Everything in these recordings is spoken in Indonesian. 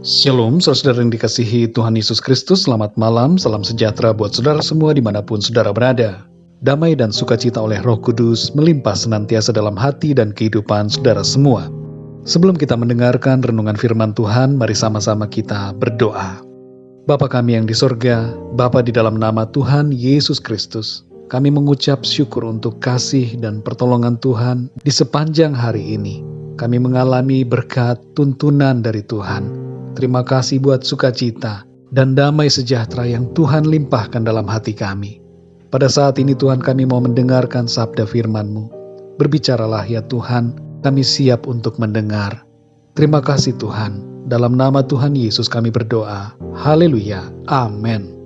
Shalom, saudara yang dikasihi Tuhan Yesus Kristus. Selamat malam, salam sejahtera buat saudara semua dimanapun saudara berada. Damai dan sukacita oleh Roh Kudus melimpah senantiasa dalam hati dan kehidupan saudara semua. Sebelum kita mendengarkan renungan firman Tuhan, mari sama-sama kita berdoa. Bapa kami yang di sorga, Bapa di dalam nama Tuhan Yesus Kristus, kami mengucap syukur untuk kasih dan pertolongan Tuhan di sepanjang hari ini. Kami mengalami berkat tuntunan dari Tuhan. Terima kasih buat sukacita dan damai sejahtera yang Tuhan limpahkan dalam hati kami. Pada saat ini Tuhan, kami mau mendengarkan sabda firman-Mu. Berbicaralah ya Tuhan, kami siap untuk mendengar. Terima kasih Tuhan, dalam nama Tuhan Yesus kami berdoa. Haleluya, amin.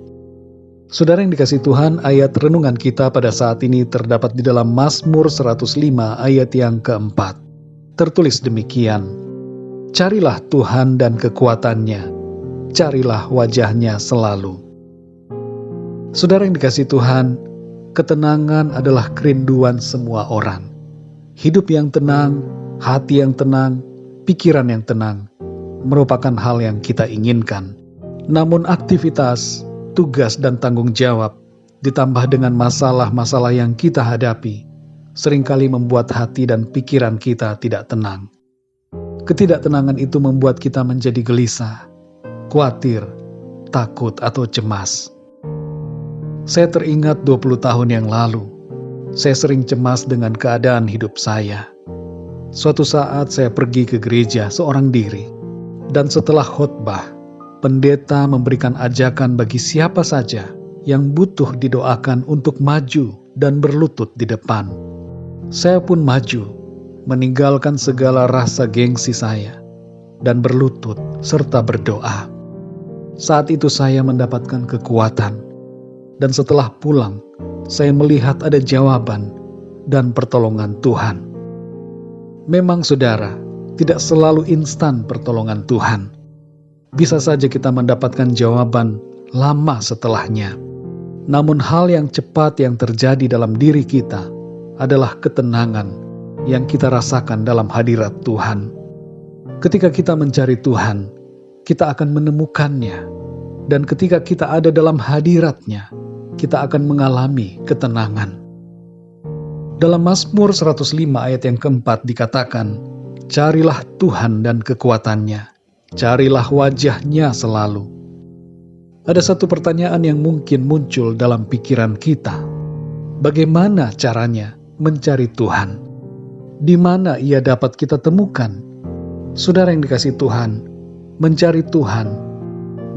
Saudara yang dikasihi Tuhan, ayat renungan kita pada saat ini terdapat di dalam Mazmur 105 ayat yang keempat. Tertulis demikian, carilah Tuhan dan kekuatannya, carilah wajahnya selalu. Saudara yang dikasihi Tuhan, ketenangan adalah kerinduan semua orang. Hidup yang tenang, hati yang tenang, pikiran yang tenang, merupakan hal yang kita inginkan. Namun aktivitas, tugas dan tanggung jawab, ditambah dengan masalah-masalah yang kita hadapi, seringkali membuat hati dan pikiran kita tidak tenang. Ketidaktenangan itu membuat kita menjadi gelisah, khawatir, takut atau cemas. Saya teringat 20 tahun yang lalu, saya sering cemas dengan keadaan hidup saya. Suatu saat saya pergi ke gereja seorang diri, dan setelah khotbah, pendeta memberikan ajakan bagi siapa saja yang butuh didoakan untuk maju dan berlutut di depan. Saya pun maju, meninggalkan segala rasa gengsi saya, dan berlutut serta berdoa. Saat itu saya mendapatkan kekuatan, dan setelah pulang, saya melihat ada jawaban dan pertolongan Tuhan. Memang saudara, tidak selalu instan pertolongan Tuhan. Bisa saja kita mendapatkan jawaban lama setelahnya. Namun hal yang cepat yang terjadi dalam diri kita adalah ketenangan yang kita rasakan dalam hadirat Tuhan. Ketika kita mencari Tuhan, kita akan menemukannya. Dan ketika kita ada dalam hadirat-Nya, kita akan mengalami ketenangan. Dalam Mazmur 105 ayat yang keempat dikatakan, carilah Tuhan dan kekuatannya, carilah wajahnya selalu. Ada satu pertanyaan yang mungkin muncul dalam pikiran kita. Bagaimana caranya mencari Tuhan? Di mana ia dapat kita temukan? Saudara yang dikasihi Tuhan, mencari Tuhan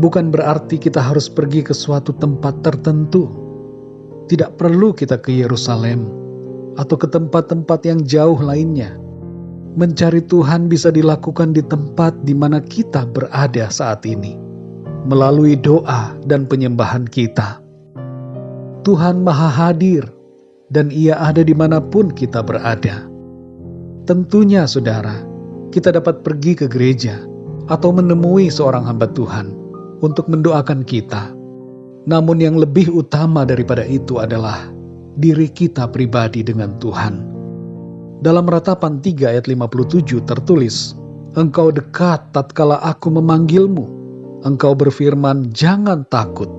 bukan berarti kita harus pergi ke suatu tempat tertentu. Tidak perlu kita ke Yerusalem atau ke tempat-tempat yang jauh lainnya. Mencari Tuhan bisa dilakukan di tempat di mana kita berada saat ini, melalui doa dan penyembahan kita. Tuhan Maha Hadir, dan Ia ada dimanapun kita berada. Tentunya saudara, kita dapat pergi ke gereja atau menemui seorang hamba Tuhan untuk mendoakan kita. Namun yang lebih utama daripada itu adalah diri kita pribadi dengan Tuhan. Dalam Ratapan 3 ayat 57 tertulis, Engkau dekat tatkala aku memanggilmu, Engkau berfirman, jangan takut.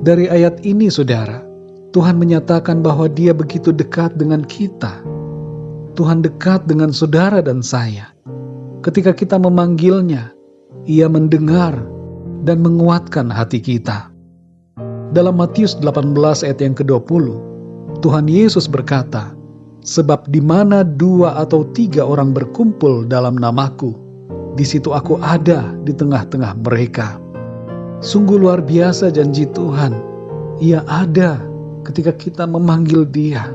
Dari ayat ini saudara, Tuhan menyatakan bahwa Dia begitu dekat dengan kita. Tuhan dekat dengan saudara dan saya. Ketika kita memanggilnya, Ia mendengar dan menguatkan hati kita. Dalam Matius 18 ayat yang ke-20, Tuhan Yesus berkata, sebab di mana 2 atau 3 orang berkumpul dalam namaku, di situ aku ada di tengah-tengah mereka. Sungguh luar biasa janji Tuhan. Ia ada ketika kita memanggil Dia.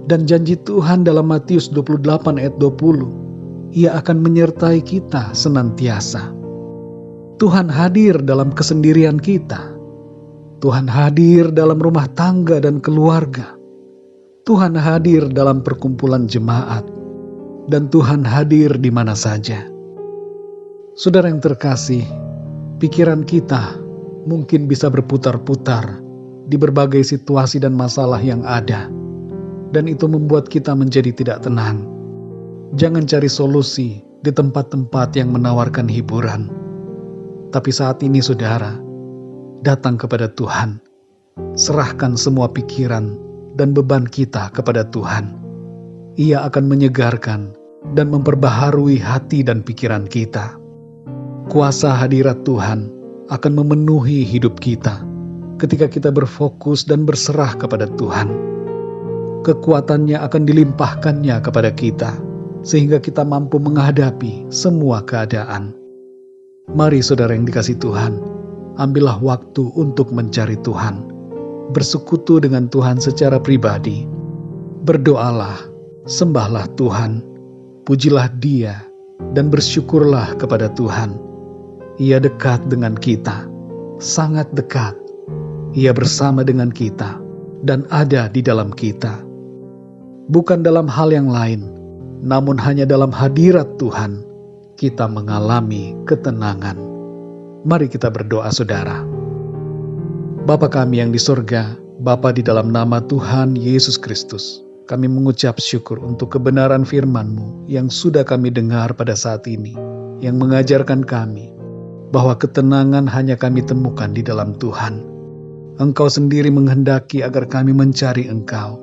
Dan janji Tuhan dalam Matius 28 ayat 20, Ia akan menyertai kita senantiasa. Tuhan hadir dalam kesendirian kita. Tuhan hadir dalam rumah tangga dan keluarga. Tuhan hadir dalam perkumpulan jemaat. Dan Tuhan hadir di mana saja. Saudara yang terkasih, pikiran kita mungkin bisa berputar-putar di berbagai situasi dan masalah yang ada. Dan itu membuat kita menjadi tidak tenang. Jangan cari solusi di tempat-tempat yang menawarkan hiburan. Tapi saat ini saudara, datang kepada Tuhan. Serahkan semua pikiran dan beban kita kepada Tuhan. Ia akan menyegarkan dan memperbaharui hati dan pikiran kita. Kuasa hadirat Tuhan akan memenuhi hidup kita ketika kita berfokus dan berserah kepada Tuhan. Kekuatannya akan dilimpahkannya kepada kita, sehingga kita mampu menghadapi semua keadaan. Mari saudara yang dikasihi Tuhan, ambillah waktu untuk mencari Tuhan. Bersekutu dengan Tuhan secara pribadi. Berdoalah, sembahlah Tuhan, pujilah Dia, dan bersyukurlah kepada Tuhan. Ia dekat dengan kita, sangat dekat. Ia bersama dengan kita, dan ada di dalam kita. Bukan dalam hal yang lain, namun hanya dalam hadirat Tuhan, kita mengalami ketenangan. Mari kita berdoa saudara. Bapa kami yang di sorga, Bapa di dalam nama Tuhan Yesus Kristus, kami mengucap syukur untuk kebenaran firman-Mu yang sudah kami dengar pada saat ini, yang mengajarkan kami bahwa ketenangan hanya kami temukan di dalam Tuhan. Engkau sendiri menghendaki agar kami mencari Engkau,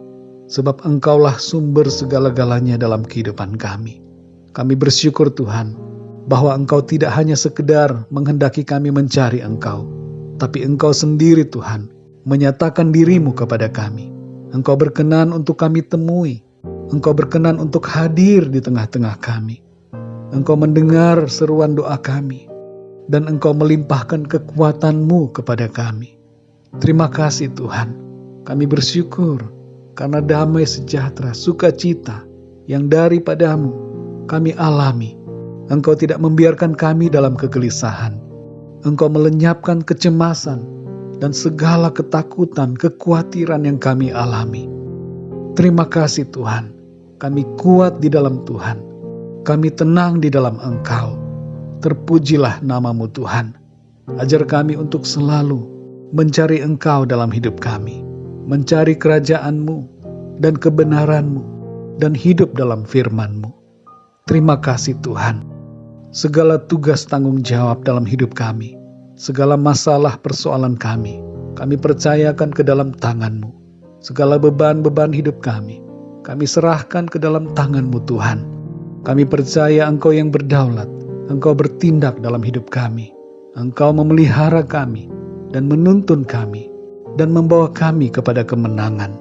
sebab Engkaulah sumber segala-galanya dalam kehidupan kami. Kami bersyukur Tuhan, bahwa Engkau tidak hanya sekedar menghendaki kami mencari Engkau, tapi Engkau sendiri Tuhan, menyatakan diri-Mu kepada kami. Engkau berkenan untuk kami temui, Engkau berkenan untuk hadir di tengah-tengah kami. Engkau mendengar seruan doa kami, dan Engkau melimpahkan kekuatan-Mu kepada kami. Terima kasih Tuhan, kami bersyukur, karena damai sejahtera, sukacita yang daripada-Mu kami alami. Engkau tidak membiarkan kami dalam kegelisahan. Engkau melenyapkan kecemasan dan segala ketakutan, kekhawatiran yang kami alami. Terima kasih Tuhan, kami kuat di dalam Tuhan. Kami tenang di dalam Engkau. Terpujilah nama-Mu Tuhan. Ajar kami untuk selalu mencari Engkau dalam hidup kami, mencari kerajaan-Mu dan kebenaran-Mu, dan hidup dalam firman-Mu. Terima kasih Tuhan. Segala tugas tanggung jawab dalam hidup kami, segala masalah persoalan kami percayakan ke dalam tangan-Mu. Segala beban-beban hidup kami serahkan ke dalam tangan-Mu Tuhan. Kami percaya Engkau yang berdaulat, Engkau bertindak dalam hidup kami. Engkau memelihara kami dan menuntun kami dan membawa kami kepada kemenangan.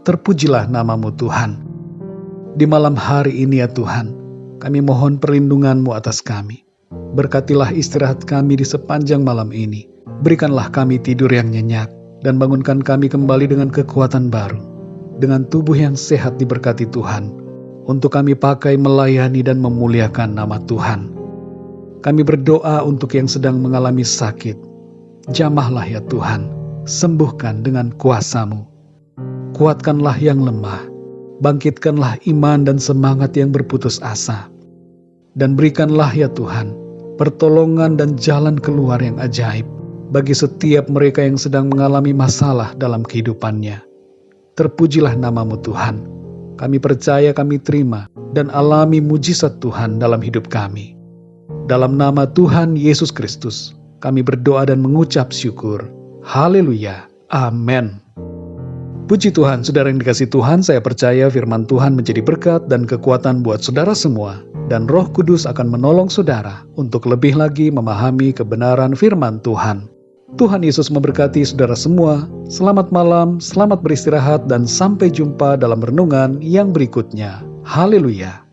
Terpujilah nama-Mu Tuhan. Di malam hari ini ya Tuhan, kami mohon perlindungan-Mu atas kami. Berkatilah istirahat kami di sepanjang malam ini. Berikanlah kami tidur yang nyenyak, dan bangunkan kami kembali dengan kekuatan baru, dengan tubuh yang sehat diberkati Tuhan, untuk kami pakai melayani dan memuliakan nama Tuhan. Kami berdoa untuk yang sedang mengalami sakit. Jamahlah ya Tuhan, sembuhkan dengan kuasa-Mu. Kuatkanlah yang lemah, bangkitkanlah iman dan semangat yang berputus asa. Dan berikanlah ya Tuhan, pertolongan dan jalan keluar yang ajaib bagi setiap mereka yang sedang mengalami masalah dalam kehidupannya. Terpujilah nama-Mu Tuhan. Kami percaya, kami terima, dan alami mujizat Tuhan dalam hidup kami. Dalam nama Tuhan Yesus Kristus, kami berdoa dan mengucap syukur. Haleluya. Amin. Puji Tuhan, saudara yang dikasihi Tuhan, saya percaya firman Tuhan menjadi berkat dan kekuatan buat saudara semua, dan Roh Kudus akan menolong saudara untuk lebih lagi memahami kebenaran firman Tuhan. Tuhan Yesus memberkati saudara semua. Selamat malam, selamat beristirahat, dan sampai jumpa dalam renungan yang berikutnya. Haleluya.